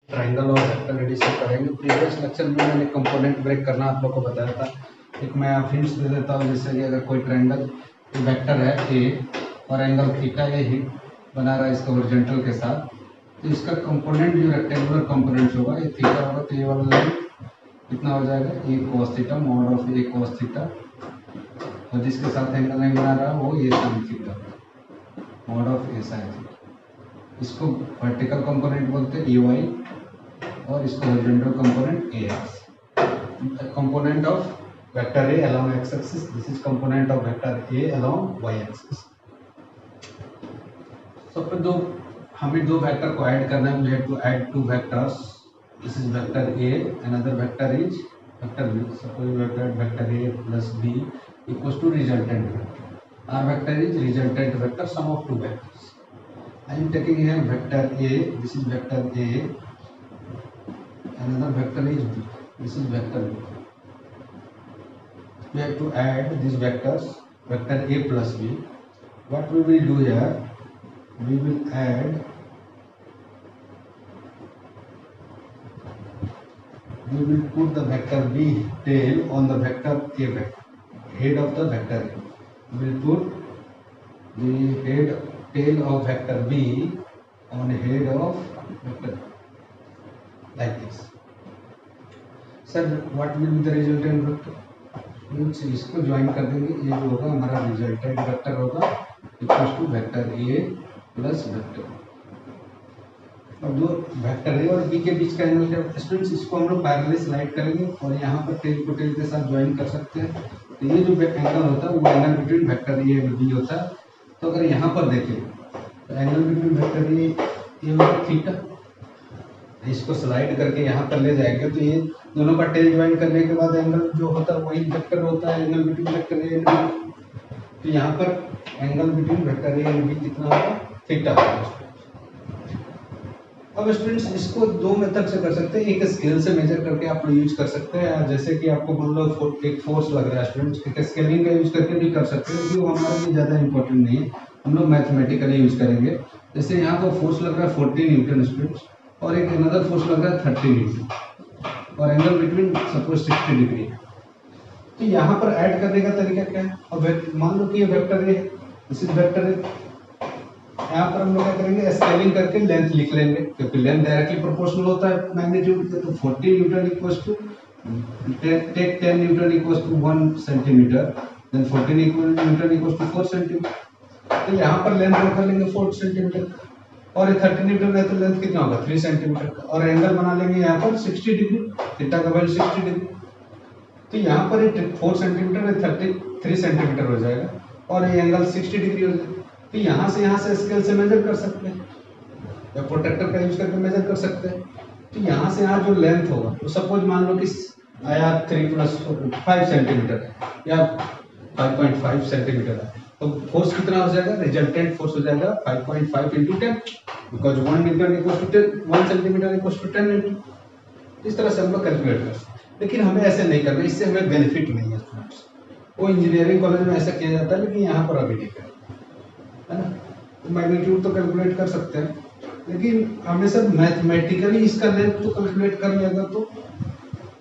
Triangle और vector addition करेंगे। Previous lecture में मैंने कंपोनेंट ब्रेक करना आप लोग को बताया था। एक मैं हिंट्स दे देता हूँ, जैसे कि अगर कोई ट्रायंगल वेक्टर है ए और एंगल थीटा ए ही बना रहा है इसका हॉरिजॉन्टल के साथ, तो इसका कंपोनेंट जो रेक्टेंगुलर कंपोनेंट होगा ये थीटा होगा, तो ये वाला लाइन कितना हो जाएगा A cos theta mod of A cos theta, और जिसके साथ एंगल नहीं बना रहा वो A sine theta mod of A sine theta. इसको वर्टिकल कंपोनेंट बोलते हैं ए वाई, और इसको horizontal component A X. Component of vector A along X axis, this is component of vector A along Y axis. सब पे हमें दो vector को ऐड करना है। We have to add to vectors, this is vector A, another vector is vector B. Suppose vector A plus B equals to resultant vector. R vector is resultant vector, sum of two vectors. I am taking here vector A, this is vector A, another vector is B, this is vector B. We have to add these vectors, vector A plus B. What we will do here, we will add, we will put the vector B tail on the vector A vector, head of the vector A. We will put the tail of vector B on head of vector like this. Sir, what will be the resultant vector? Means इसको join कर देंगे, ये जो होगा हमारा resultant vector होगा equals to vector A plus vector. अब जो वेक्टर ए और बी के बीच का एंगल क्या है स्टूडेंट्स, इसको हम लोग पैरेलल स्लाइड करेंगे और यहाँ पर टेल को टेल के साथ ज्वाइन कर सकते हैं। तो ये जो एंगल होता है वो एंगल बिटवीन वेक्टर ए और बी होता है। तो अगर यहाँ पर देखें तो एंगल बिटवीन वेक्टर ये होगा थीटा, इसको स्लाइड करके यहाँ पर ले जाएंगे तो ये दोनों का टेल ज्वाइन करने के बाद एंगल जो होता है वही वेक्टर होता है, angle between vector A and B. तो यहाँ पर angle between vector A and B कितना होगा, थीटा होगा। अब स्टूडेंट्स इसको दो मेथड से कर सकते हैं, एक स्केल से मेजर करके आप लोग यूज कर सकते हैं, जैसे कि आपको मान लो एक फोर्स लग रहा है स्टूडेंट्स, एक स्केलिंग का यूज करके भी कर सकते हैं, क्योंकि वो हमारे लिए ज़्यादा इंपॉर्टेंट नहीं है, हम लोग मैथमेटिकली यूज करेंगे। जैसे यहाँ पर फोर्स लग रहा है 14 न्यूटन स्टूडेंट्स, और एक अनदर फोर्स लग रहा है 30 न्यूटन, और एंगल बिटवीन सपोज 60 डिग्री है। तो यहाँ पर ऐड करने का तरीका क्या है, अब मान लो कि ये वेक्टर है, दिस इज वेक्टर है, यहाँ पर हम लोग क्या करेंगे स्केलिंग करके लेंथ लिख लेंगे, क्योंकि लेंथ डायरेक्टली प्रोपोर्शनल होता है मैग्नीट्यूड के। तो 40 newton equals to take 10 newton equals to 1 centimetre, then 14 newton equals to 4 centimetre. तो यहाँ पर लेंथ रख लेंगे 4 सेंटीमीटर, और ये 30 न्यूटन है तो लेंथ कितना होगा 3 सेंटीमीटर का, और एंगल बना लेंगे यहाँ पर 60 डिग्री, थीटा का वैल्यू 60 डिग्री। तो यहाँ पर 4 सेंटीमीटर 33 सेंटीमीटर हो जाएगा, और ये एंगल 60 डिग्री हो जाएगा। तो यहाँ से स्केल से मेजर कर सकते हैं, या प्रोटेक्टर का यूज करके मेजर कर सकते हैं। तो यहाँ से यहाँ जो लेंथ होगा, तो सपोज मान लो कि आया 3 + 5 सेंटीमीटर या 5.5 सेंटीमीटर है, तो फोर्स कितना हो जाएगा, रिजल्टेंट फोर्स हो जाएगा 5.5 × 10, because 1 newton equals to 10, 1 centimetre equals to 10 newton. इस तरह से हम लोग कैलकुलेट कर सकते हैं, लेकिन हमें ऐसे नहीं करना, इससे हमें बेनिफिट नहीं है स्टूडेंट्स। वो इंजीनियरिंग कॉलेज में ऐसा किया जाता है, लेकिन यहाँ पर अभी नहीं करें, है ना। तो मैग्नीट्यूड तो कैलकुलेट कर सकते हैं, लेकिन हमें सर मैथमेटिकली इसका लेंथ तो कैलकुलेट कर लिया, तो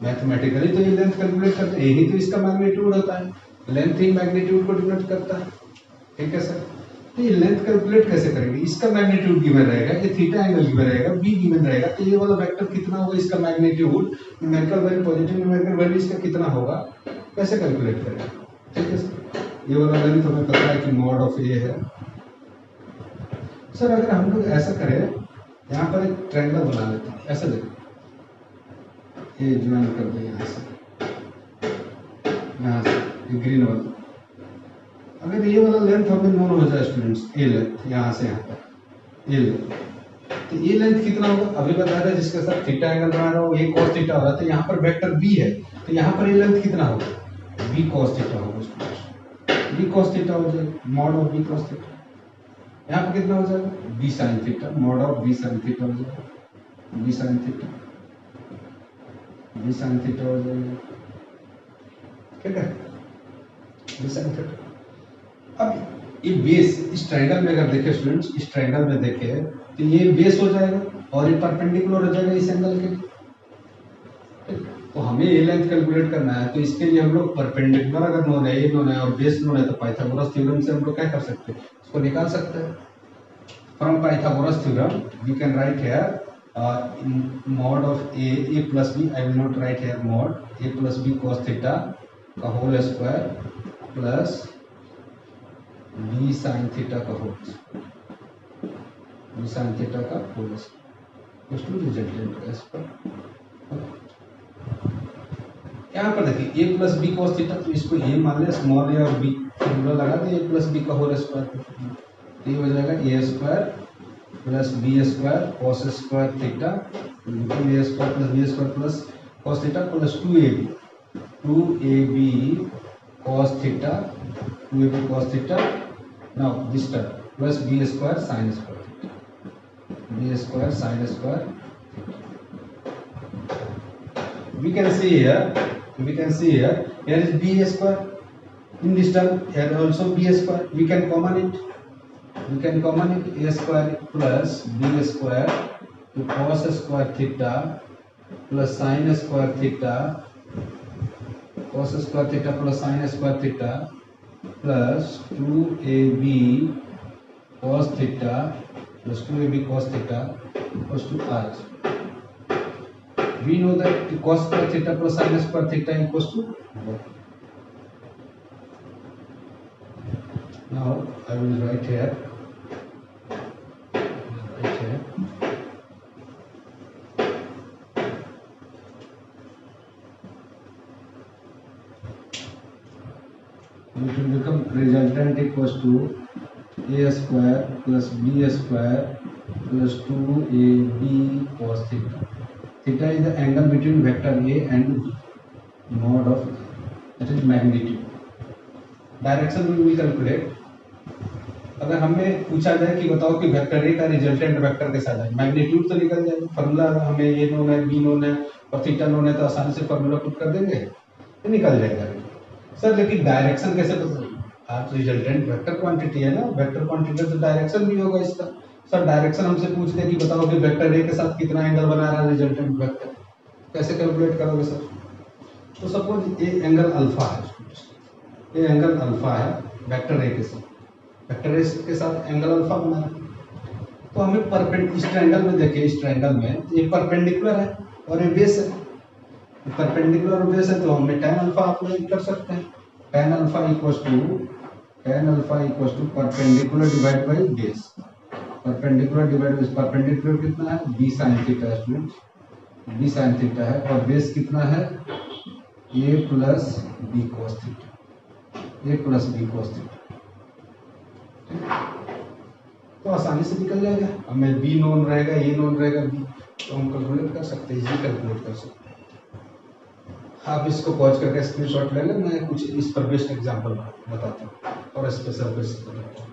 मैथमेटिकली तो ये लेंथ कैलकुलेट करते हैं, यही तो इसका मैग्नीट्यूड होता है, लेंथ ही मैग्नीट्यूड को डिनोट करता है, ठीक है सर। तो ये लेंथ कैलकुलेट कैसे करेंगे, इसका मैग्नीट्यूड गिवन रहेगा, ये थीटा एंगल गिवन रहेगा, बी गिवन रहेगा, तो ये वाला वेक्टर कितना होगा, इसका magnitude numerical value, positive numerical value इसका कितना होगा, कैसे कैलकुलेट करेंगे, ठीक है सर। ये वाला वैल्यू तो हमें पता है कि मॉड ऑफ ए है। सर अगर हम लोग ऐसा करें, यहाँ पर एक ट्रायंगल बना लेते हैं, ऐसा देखो, ये ज्वाइन कर दे यहाँ से ये ग्रीन वाला। अगर ये वाला लेंथ हमें नोन हो जाए स्टूडेंट्स, ये लेंथ यहाँ से यहाँ पर ये लेंथ, तो ये लेंथ कितना होगा, अभी बताया था जिसके साथ थीटा एंगल बना रहा हो ये cos थीटा हो रहा है, तो यहाँ पर वेक्टर बी है, तो यहाँ पर ये लेंथ कितना होगा, b cos थीटा होगा स्टूडेंट्स, b cos थीटा हो जाएगा, mod of b cos theta. यहाँ पर कितना हो जाएगा, b sin theta, mod of b sin theta हो जाएगा, b sin theta, b sin theta हो जाएगा, ठीक है, b sin थीटा। अब ये बेस इस ट्रायंगल में अगर देखें स्टूडेंट्स, इस ट्रायंगल में देखें तो ये बेस हो जाएगा और ये परपेंडिकुलर हो जाएगा इस एंगल के लिए। तो हमें ए लेंथ कैलकुलेट करना है, तो इसके लिए हम लोग परपेंडिकुलर अगर नोन है, ए नोन है और बेस नोन है, तो पाइथागोरस थ्योरम से हम लोग क्या कर सकते हैं, इसको निकाल सकते हैं। From Pythagoras theorem we can write here mod of a plus b, I will not write here mod a plus b cos theta का whole square plus b sin theta का whole square टू रिजल्टेंट का इस पर। यहाँ पर देखिए a plus B cos theta, तो इसको a मान लिया, स्मॉल a और b फॉर्मूला लगा दिए, a प्लस बी का होल स्क्वायर, तो ये हो जाएगा a square plus B square cos square theta, A square plus B square plus cos theta plus 2ab cos theta, 2ab cos theta, now this term plus B square sine square theta, B square sine square. we can see here here is b square in this term, here also b square, we can common it a square plus b square to cos square theta plus sin square theta, cos square theta plus sin square theta plus 2ab cos theta plus 2ab cos theta equals to r। We know that cos square theta plus sin square theta equals to 1। Now I will write here it will become resultant equals to a square plus b square plus 2ab cos theta। Theta is the angle between vector a and b, mod of that is magnitude। Direction भी calculate, अगर हमें पूछा जाए कि बताओ कि vector A का resultant vector के साथ है, मैग्नीट्यूड तो निकल जाएगा, फार्मूला हमें ए नोन है, बी नोन है और थीटा नोन है, तो आसानी से फार्मूला पुट कर देंगे तो निकल जाएगा। सर लेकिन डायरेक्शन कैसे पता, आप रिजल्टेंट वेक्टर क्वांटिटी है ना, वेक्टर क्वांटिटी तो डायरेक्शन भी होगा इसका। सर डायरेक्शन हमसे पूछते हैं कि बताओ कि वेक्टर ए के साथ कितना एंगल बना रहा है रिजल्टेंट वेक्टर, कैसे कैलकुलेट करोगे सर? तो सपोज ए एंगल अल्फा है, ये एंगल अल्फा है वेक्टर ए के साथ, वेक्टर ए के साथ एंगल अल्फा बना है, तो हमें परपेंडिकुलर इस ट्रायंगल में देखिए, इस ट्रायंगल में ये परपेंडिकुलर है और ये बेस है, परपेंडिकुलर और बेस है, तो हमें tan अल्फा अप्लाई कर सकते हैं। tan alpha equals to perpendicular divide by base, perpendicular divide by perpendicular कितना है b sin theta, students b sin theta है, और बेस कितना है a plus b cos theta, a plus b cos theta, तो आसानी से निकल जाएगा। हमें b नोन रहेगा, a नोन रहेगा, b तो हम कैलकुलेट कर सकते हैं, इजीली कैलकुलेट कर सकते हैं। आप इसको पॉज करके स्क्रीनशॉट ले लें, मैं कुछ इस पर बेस्ट एग्जांपल बताता हूँ और स्पेशल बेस बताता हूँ।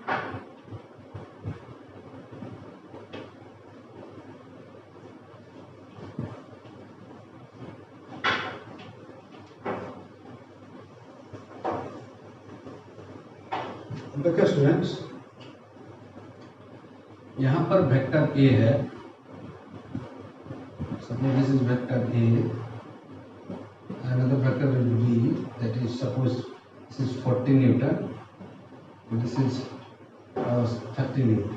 देखिए स्टूडेंट्स, यहाँ पर वेक्टर ए है, suppose this is vector A, another vector will be, that is suppose this is 40 Newton, this is 30 Newton,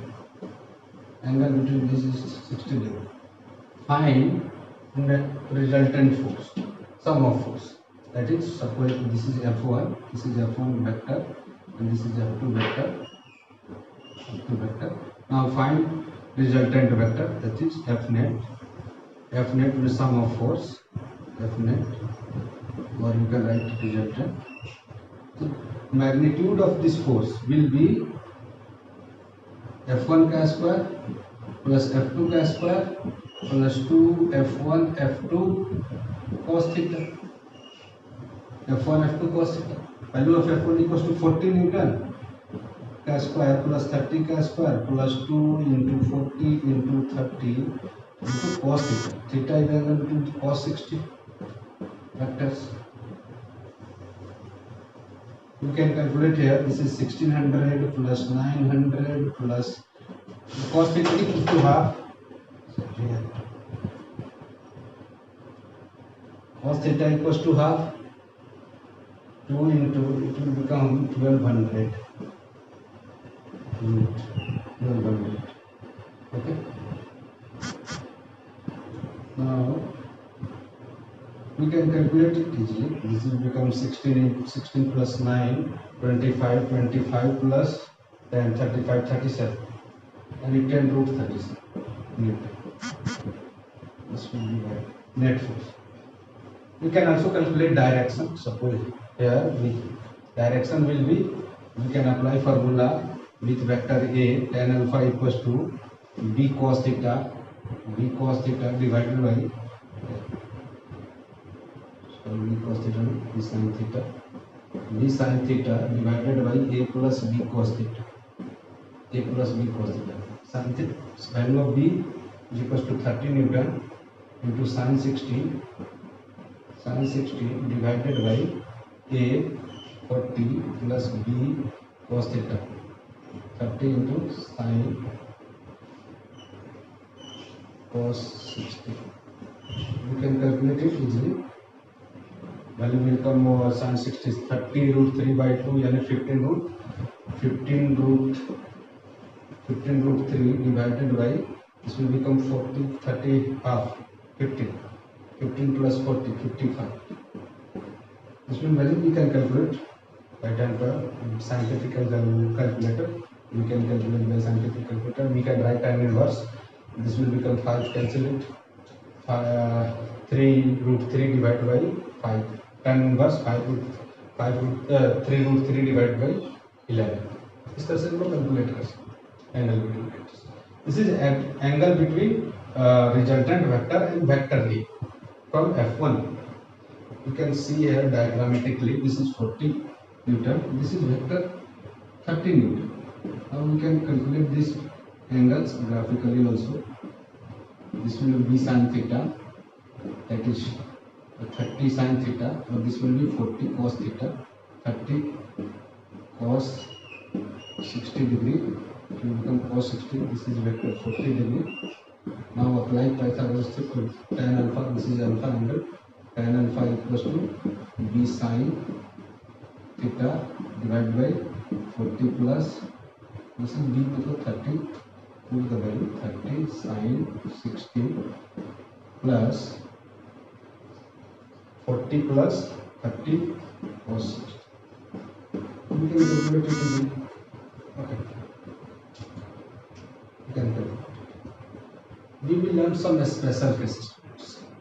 angle between this is 60 degree. Find the resultant force, sum of force, that is suppose this is F1, this is F1 vector and this is F2 vector. Now find resultant vector, that is F net. F net will be sum of force, F net, or you can write resultant. So magnitude of this force will be F1 का square plus F2 का square plus 2 F1 F2 cos theta, F1 F2 cos theta. Value of F1 equals to 40 newton का square plus 30 का square plus 2 into 40 into 30 into cos theta, theta is equal to cos 60 vectors। You can calculate here, this is 1600 plus 900 plus cos theta equals to half. Cos theta equals to half. 2 into it will become 1200. 1200. Okay. Now we can calculate it easily. This will become 16 plus 9, 25, 25 plus 10, 35, 37, and it 10 root 37 Newton. This will be my net force. We can also calculate direction. Suppose here direction will be, we can apply formula with vector A, tan alpha equals to b cos theta divided by b cos theta, b sin theta, b sin theta divided by a plus b cos theta, a plus b cos theta. Sin theta, value of b is equals to 30 Newton into sin 60 divided by a 40 plus b cos theta, 30 into sin cos 60. We can calculate it easily. Value will come sin 60 is 30 root 3 by 2 यानी 15 root 3 divided by, this will become 40, 30 half, 15 plus 40, 55. This will value we can calculate by scientific calculator. We can calculate by scientific calculator. We can write tan inverse. This will become 5, cancel it. 3 root 3 divided by 5. Tan inverse 3 root 3 divided by 11. इस तरह से हम लोग calculate कर सकते हैं angle between vectors. This is angle between resultant vector and vector A from F1. You can see here diagrammatically, this is 40 Newton, this is vector 30 Newton. Now we can calculate these angles graphically also. This will be sin theta, that is 30 sin theta, or this will be 40 cos theta, 30 cos 60 degree, it will become cos 60, this is vector 40 degree. Now apply Pythagoras theorem. Tan alpha, this is alpha angle, tan alpha equals to b sin theta divided by 40 plus, this is b equal to 30, put the value 30 sin 60 plus 40 plus 30 cos 60. We can calculate it easily. Okay. You can calculate. We will learn some special cases.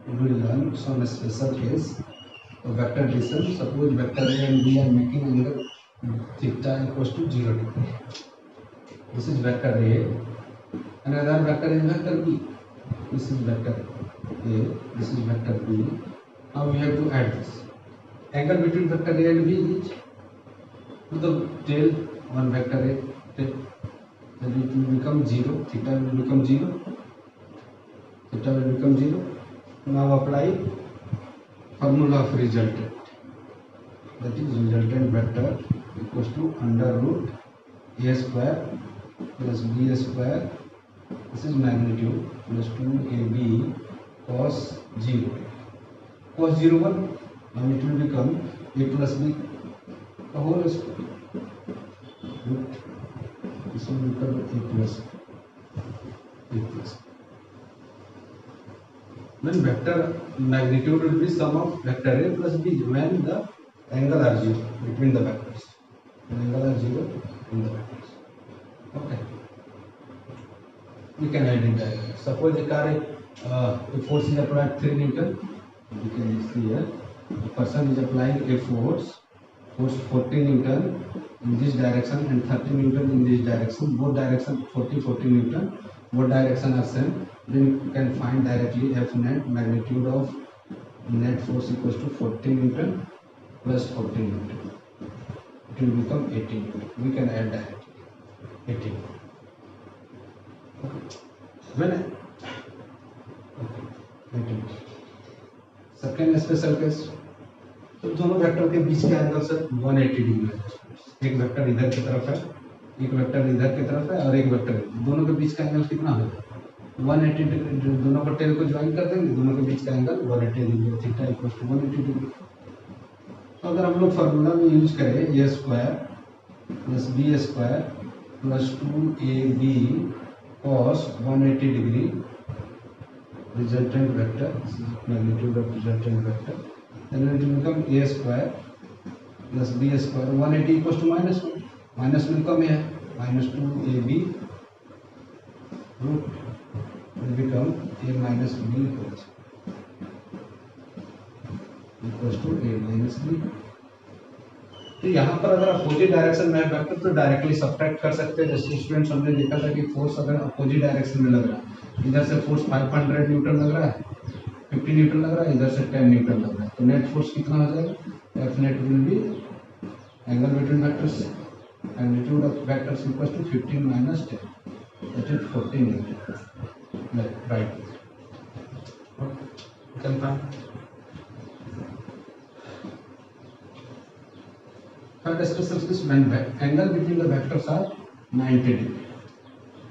We will learn some special case of vector addition. Suppose vector A and B are making angle theta equals to 0 degree. This is vector A. Another vector is vector B. This is vector A. This is vector B. Now we have to add this. Angle between vector A and B is to the tail one vector A. Then it will become 0. Theta will become 0. Theta will become 0. Now apply formula of resultant. That is resultant vector equals to under root a square plus b square. This is magnitude plus 2ab cos 0. Cos 0 1. Now it will become a plus b the whole square. This will become a plus b. When vector magnitude will be sum of vector A plus B when the angle are 0 between the vectors. When angle are 0 in the vectors. Okay. We can add it directly. Suppose the force is applied 3 Newton. You can see here. The person is applying a force 40 Newton in this direction and 30 Newton in this direction. Both direction 40 Newton. Both direction are same. Then you can find directly F net, magnitude of net force equals to 40 Newton plus 40 Newton. It will become 80 Newton. We can add directly 80. Okay. When second special case, तो दोनों vector के बीच के angle से 180 degree है. एक vector इधर की तरफ है एक वेक्टर इधर की तरफ है और एक वेक्टर, दोनों के बीच का एंगल कितना होगा 180 डिग्री। दोनों को टेल को ज्वाइन कर देंगे, दोनों के बीच का angle 180 degree, theta equal to 180 degree. तो अगर हम लोग फार्मूला में यूज करें A square plus B square plus 2ab cos 180 degree resultant vector, magnitude of resultant vector, then it will become a square plus b square 180 equals to minus 1, minus 1 कम है minus 2ab root will become a minus b equals to a minus b। तो यहाँ पर अगर opposite direction में है vector तो directly subtract कर सकते हैं। जैसे स्टूडेंट्स हमने देखा था कि फोर्स अगर अपोजिट डायरेक्शन में लग रहा है, इधर से फोर्स 500 न्यूटन लग रहा है, 50 न्यूटन लग रहा है, इधर से 10 न्यूटन लग रहा है, तो नेट फोर्स कितना हो जाएगा, F net will be angle between vectors magnitude of vectors equals to 15 minus 10 that is 14 newton, right. Confirm. Third expression is when angle between the vectors are 90 degree।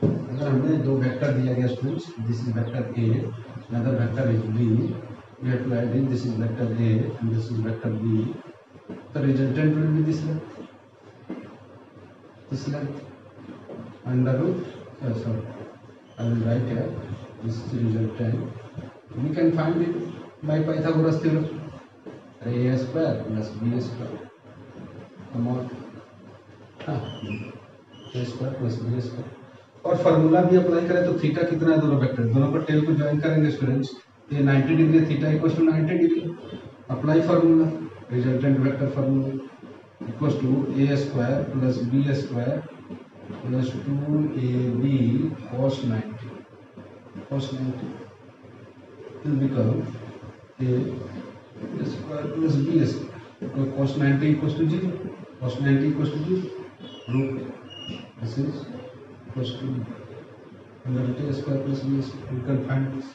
अगर हमने दो वेक्टर दिया गया students, this is vector A, another vector is b, we have to add in this is vector a and this is vector b, the resultant will be this length under root sorry I will write here this is resultant, we can find it by Pythagoras theorem, a square plus b square और formula भी apply करें तो theta कितना है, दोनों vector दोनों पर tell को ज्वाइन करेंगे स्टूडेंट्स, ये 90 degree, theta equals to 90 degree, apply formula resultant vector formula equals to A square plus B square plus 2ab cos 90 will become a square plus b square, cos 90 equals to 0, cos 90 equals to 0, root this is equals to under root a square plus b square. You can find this.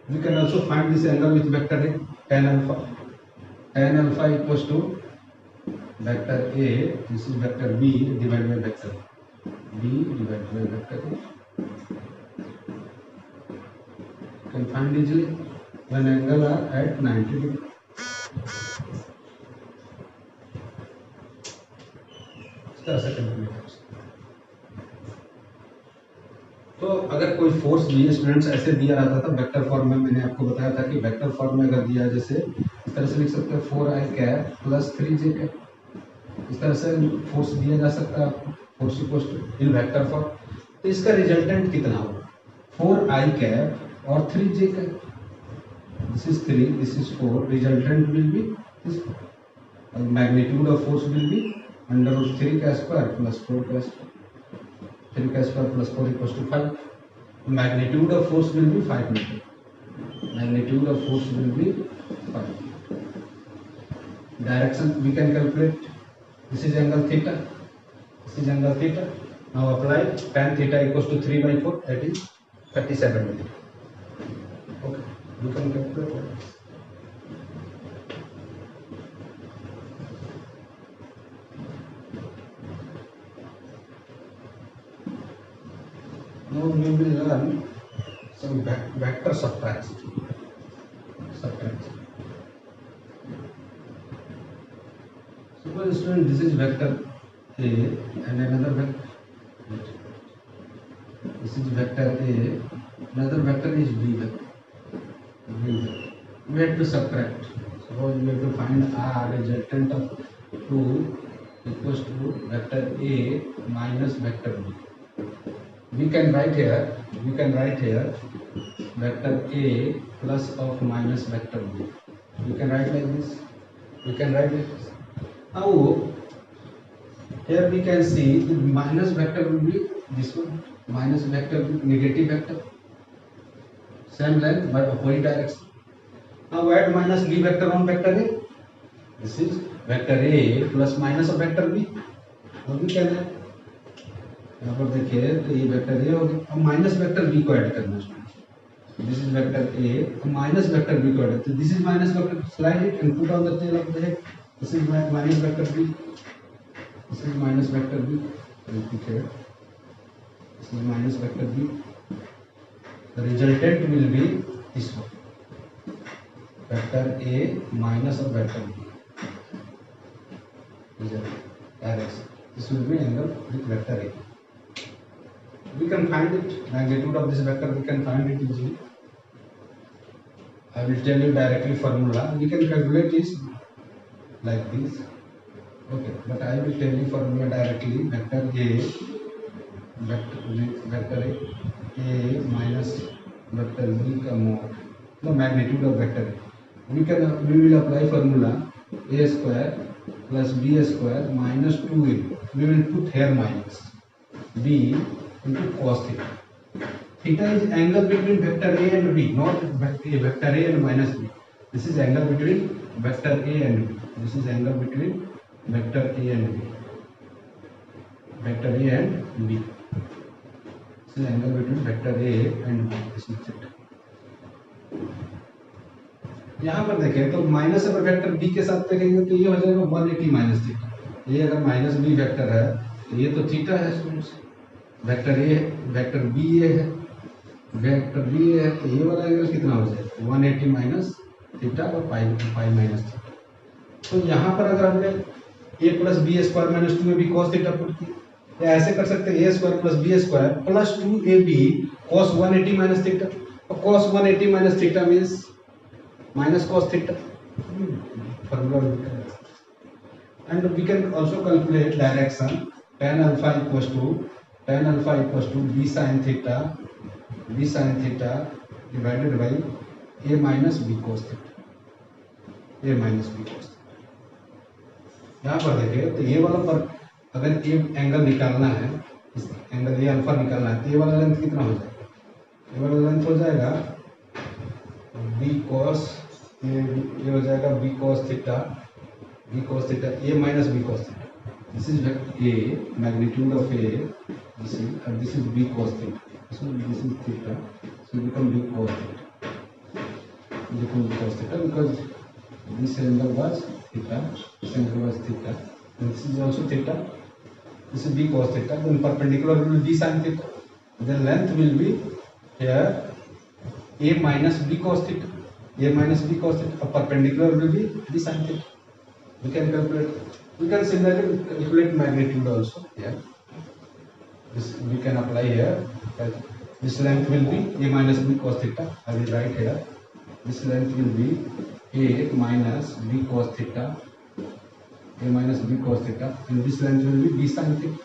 We can also find this angle with vector a, tan alpha. Tan alpha equals to vector a, this is vector b divided by vector b divided by vector a. You can find easily when angle are at 90 degree. तो अगर कोई force भी students ऐसे दिया रहता था vector form में, मैंने आपको बताया था कि वेक्टर फॉर्म में अगर दिया जैसे इस तरह से लिख सकते हैं 4i cap plus 3j cap, इस तरह से फोर्स दिया जा सकता है आपको, force equals to in vector form. तो इसका रिजल्टेंट कितना होगा 4i कैप और 3j cap, this is 3 this is 4, resultant will be this, magnitude of force will be under root 3 का स्क्वायर प्लस 4 का स्क्वायर, 3 का square plus 4 equals to 5, magnitude of force will be 5 newton, magnitude of force will be 5, direction we can calculate, this is angle theta, this is angle theta, now apply tan theta equals to 3/4 that is 37 degree, okay we can calculate. Now we will learn some vector subtraction. Suppose student this is vector A and another vector. This is vector A, another vector is B vector. We have to subtract. Suppose we have to find R resultant of 2 equals to vector A minus vector B. We can write here vector A plus of minus vector B. We can write like this. Now here we can see the minus vector will be this one, minus vector will be negative vector, same length but opposite direction. Now add minus B vector on vector A. This is vector A plus minus of vector B. Now we can add, यहाँ पर देखिए तो ये vector A हो गया, अब minus vector B को add करना है, this is vector A minus vector B को ऐड, तो this is minus vector, slide it and put on the tail of the head, this is minus vector B, this is minus vector B, repeated. This is minus vector b. The resultant will be this one, vector a minus of vector b. Direction. This will be angle with vector a. We can find it, magnitude of this vector we can find it easily. I will tell you directly formula. We can calculate this like this. Okay, but I will tell you formula directly. Vector a minus vector b का mod, the magnitude of vector a. We will apply formula a square plus b square minus 2ab. We will put here minus b into cos theta. Theta is angle between vector a and b, not vector a and minus b. This is angle between vector a and b. This is angle between vector a and b. Vector a and b. This is angle between vector a and b. This is theta. यहाँ पर देखें तो minus अगर vector B के साथ देखेंगे तो ये हो जाएगा 180 माइनस थीटा. ये अगर माइनस बी वेक्टर है तो ये तो थीटा है. वेक्टर ए वेक्टर बी ए है, वेक्टर बी ए है तो ये वाला एंगल कितना हो जाएगा 180 माइनस थीटा और पाई माइनस थीटा. तो यहाँ पर अगर हमने A plus B square minus 2ab cos theta put किया तो ऐसे कर सकते हैं a square plus B square plus 2ab cos 180 minus theta. और cos 180 minus theta means minus cos theta. And we can also calculate direction. Tan alpha equals to b sin theta divided by a minus b cos theta. यहाँ पर देखिए तो ये वाला पर अगर ये एंगल निकालना है, इस एंगल ये अल्फा निकालना है तो ये वाला लेंथ कितना हो जाएगा? ये वाला लेंथ हो जाएगा b cos, ये हो जाएगा b cos theta a minus b cos theta. This is a, magnitude of a, this is b cos theta. So this is theta, so it become b cos theta because this angle was theta, this angle was theta, and this is also theta. This is b cos theta. Then perpendicular will be b sin theta. Then length will be here a minus b cos theta. A minus b cos theta. Perpendicular will be b sin theta. We can calculate. We can similarly calculate magnitude also. Yeah. This we can apply here. This length will be a minus b cos theta. I will write here. This length will be a minus b cos theta. A minus b cos theta. And this length will be b sin theta.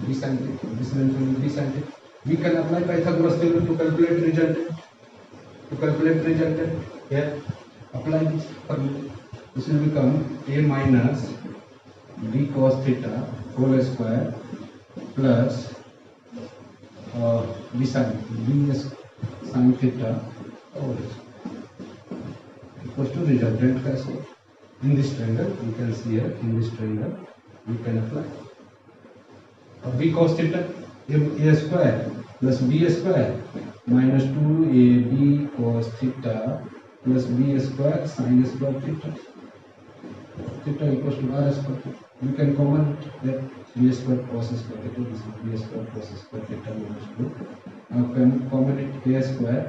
B sin theta. This length will be b sin theta. We can apply Pythagoras theorem to calculate resultant. Here, apply this formula. This will become a minus b cos theta whole square plus b sin theta whole equals to resultant. In this triangle, you can see here. In this triangle, we can apply b cos theta a square plus b square minus 2ab cos theta plus b square sin square theta. Theta equals to r square. You can common that b square cos square theta. This is b square cos square theta minus 2. Now can common it a square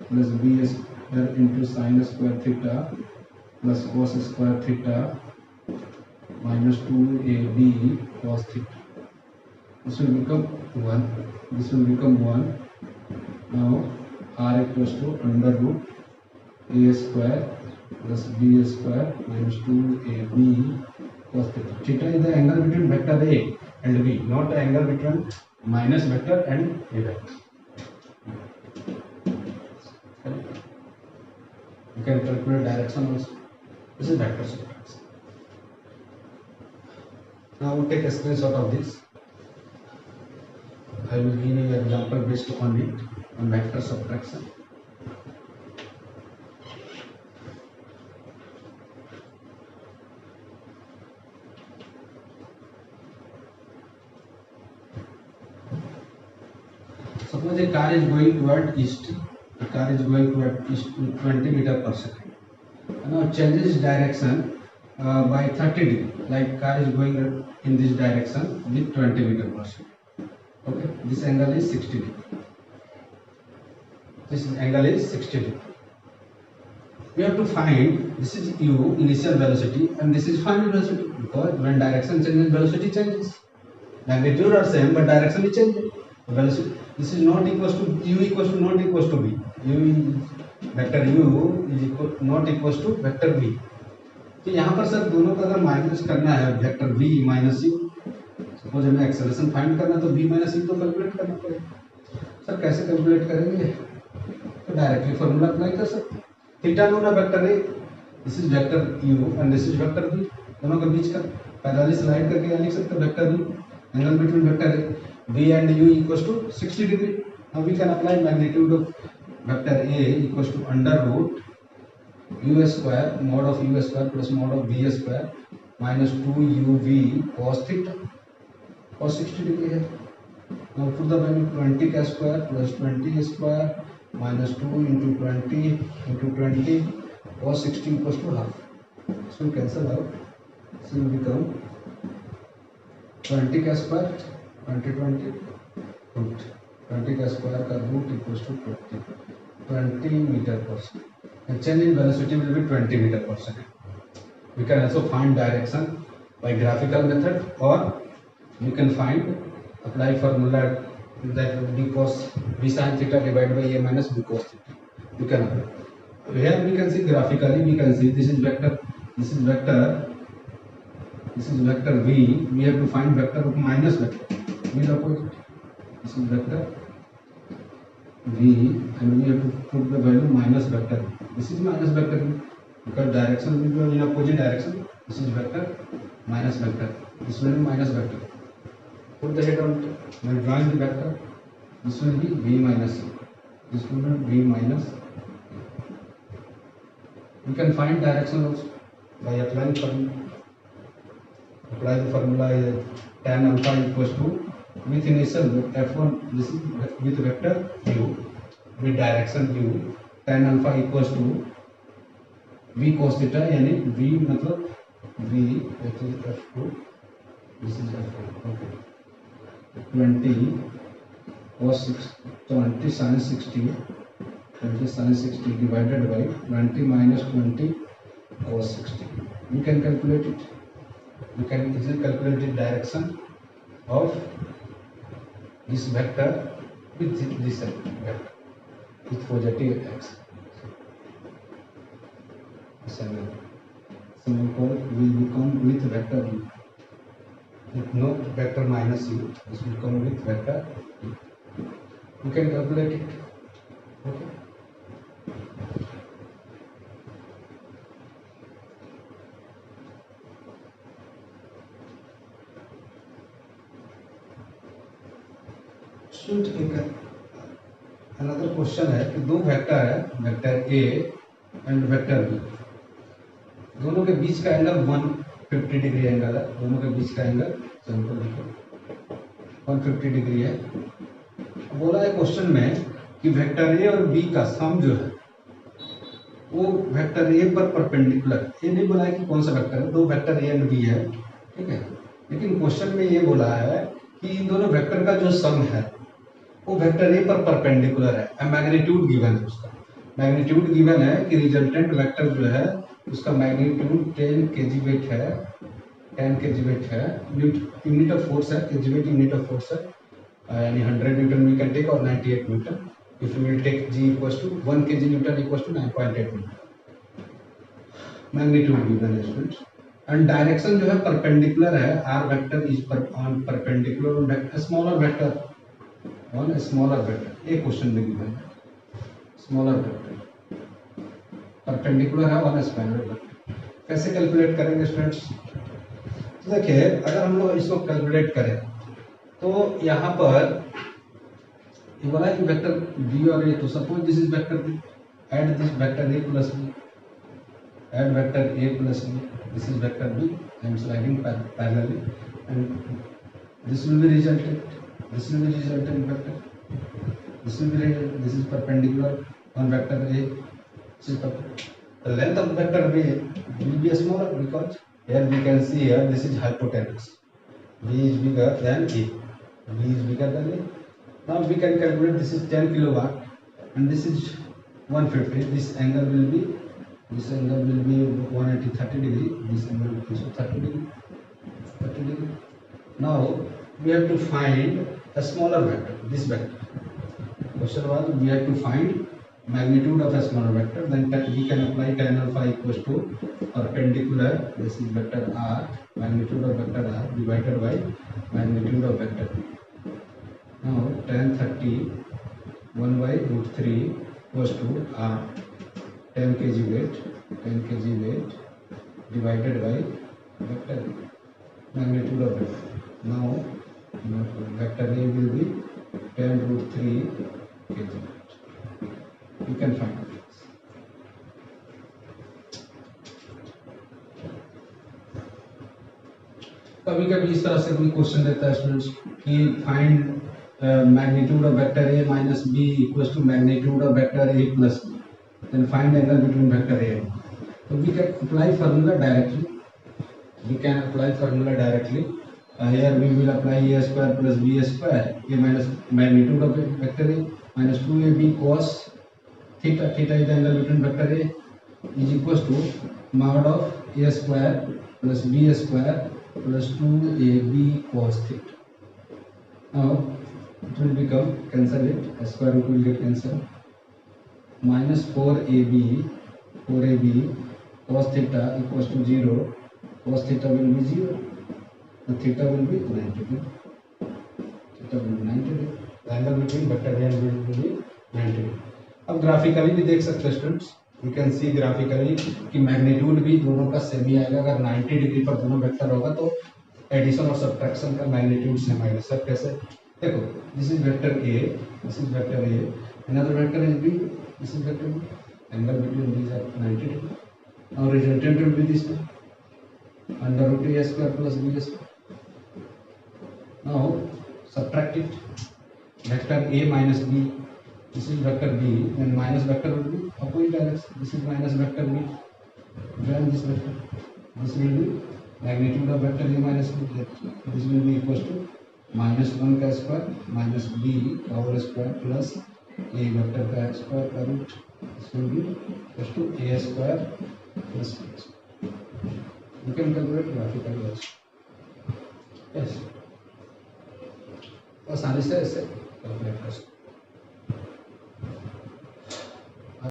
plus b square into sin square theta plus cos square theta minus 2ab cos theta. This will become 1. This will become 1. Now r equals to under root a square plus b square minus 2ab cos theta. Theta is the angle between vector a and b, not the angle between minus vector and a vector. You can calculate direction also. This is vector subtraction. Now we take a screenshot of this. I will give you an example based on it, on vector subtraction. Suppose a car is going toward east. The car is going toward east 20 meters per second. Now changes direction by 30 degree. Like car is going in this direction with 20 meter per second. Okay, this angle is 60 degree. This angle is 60 degree. We have to find, this is u initial velocity and this is final velocity, because when direction changes, velocity changes. Magnitude are same but direction is changing. Velocity, this is not equals to u equals to not equals to v. Vector u is equal not equals to vector v. तो यहाँ पर sir दोनों का अगर minus करना है vector v minus u, suppose हमें acceleration find करना तो v माइनस u तो कैलकुलेट करना पड़ेगा। सर कैसे कैलकुलेट करेंगे? तो डायरेक्टली फॉर्मूला अप्लाई कर सकते हैं। थीटा नो ना vector A, this is vector u and this is vector v, दोनों के बीच का 45 स्लाइड करके यहाँ लिख सकते हैं vector v, angle between vector v and u equals to 60 degree. Now we can apply magnitude of vector a equals to under root u square mod of u square plus mod of v square minus 2uv cos theta, cos 60 degree है। Now put the value 20 का square plus 20 square minus 2 into 20 into 20 cos 60 equals to half. So cancel out, so will become 20 का square 20 root 20 का square का root equals to 20 metre per second. Change in velocity will be 20 metre per second. We can also find direction by graphical method और you can find apply formula that will be cos v sin theta divided by a minus b cos theta. You can apply. Here we can see graphically, we can see this is vector, this is vector, this is vector v. We have to find vector of minus vector v opposite. This is vector v and we have to put the value minus vector v. This is minus vector v because direction will be in opposite direction. This is vector minus vector, this will be minus vector. Put the head on it. When drawing the vector, this will be v minus u, this will be v minus. We can find direction also by applying formula. Apply the formula tan alpha equals to with initial f1, this is with vector u with direction u, tan alpha equals to v cos theta, यानी v मतलब v f2, this is f2, okay, 20 cos 20 sin 60, 20 sin 60 divided by 20 minus 20 cos 60. We can calculate it. You can easily calculate the direction of this vector with this vector with positive x. Symbol will become with vector u, with no vector minus u. This will come with vector u. You can calculate it. Okay. एक another question है कि दो vector है, vector A and vector B, दोनों के बीच का angle 150 degree angle है, दोनों के बीच का एंगल सिंपल देखो 150 डिग्री है। बोला है क्वेश्चन में कि वेक्टर ए और बी का सम जो है वो वेक्टर ए पर परपेंडिकुलर, ये नहीं बोला है कि कौन सा वेक्टर है, दो वेक्टर ए एंड बी है, ठीक है, लेकिन क्वेश्चन में ये बोला है कि इन दोनों वेक्टर का जो सम है वो वेक्टर ए पर परपेंडिकुलर है। मैग्नीट्यूड गिवन है, उसका मैग्नीट्यूड गिवन है कि रिजल्टेंट वेक्टर जो है उसका मैग्नीट्यूड 10 kg वेट है, 10 kg वेट है, यूनिट ऑफ फोर्स है, kg weight unit of force है, यानी 100 न्यूटन वी कैन टेक और 98 newton if you will take g equals to 1 kg newton equals to 9.8 newton. Magnitude given है students and direction जो है perpendicular है, R vector is on perpendicular on vector smaller vector on a smaller vector. एक question में given है smaller vector perpendicular है on a smaller vector। कैसे calculate करेंगे स्टूडेंट्स? तो देखिए अगर हम लोग इसको कैलकुलेट करें तो यहाँ पर ये बोला है कि वेक्टर b और a, तो suppose this is vector b, add this vector a plus b, add vector a plus b, this is vector b, I am sliding parallelly and this will be resultant, this will be resultant vector, this is perpendicular on vector a, the length of vector b will be smaller because here we can see here this is hypotenuse, B is bigger than A. B is bigger than A. Now we can calculate this is 10 kilowatt and this is 150. This angle will be 180 30 degree. This angle will be also 30 degree. 30 degree. Now we have to find a smaller vector. This vector. Question was we have to find magnitude of a smaller vector. Then we can apply tan alpha equals to perpendicular. This is vector r. Magnitude of vector r divided by magnitude of vector b. Now tan 30 1 by root 3 equals to r 10 kg weight divided by vector b. Magnitude of vector. Now vector a will be 10 root 3 kg. You can find it. कभी कभी इस तरह से कोई question देता है students कि find magnitude of vector a minus b equals to magnitude of vector a plus b, then find angle between vector a and b. So we can apply formula directly. Here we will apply a square plus b square, a minus magnitude of vector a minus 2ab cos theta. Theta is the angle between vector a is equals to mod of a square plus b square plus 2ab cos theta. Now it will become, cancel it, a square root will get cancelled, minus 4ab cos theta equals to 0. Cos theta will be 0. The theta will be 90 degree. The angle between vector a and b will be 90 degree. अब graphically भी देख सकते हैं students. You can see graphically कि magnitude भी दोनों का same ही आएगा. अगर 90 डिग्री पर दोनों वेक्टर होगा तो एडिशन और सब्ट्रैक्शन का मैग्नीट्यूड सेम आएगा. सर कैसे? देखो, this is vector A, another vector is B, this is vector B. Angle between these are 90 degree. Now resultant will be this under root A square plus B square. Now subtract it. Vector a minus b. This is vector b. Then minus vector will be opposite direction. This is minus vector b. Join this vector. This will be magnitude of vector a minus b. This will be equals to minus 1 का square minus b का whole square plus a vector का square का root. This will be equals to a square plus b square. You can calculate graphically also. Yes. आसानी से ऐसे calculate कर सकते हैं.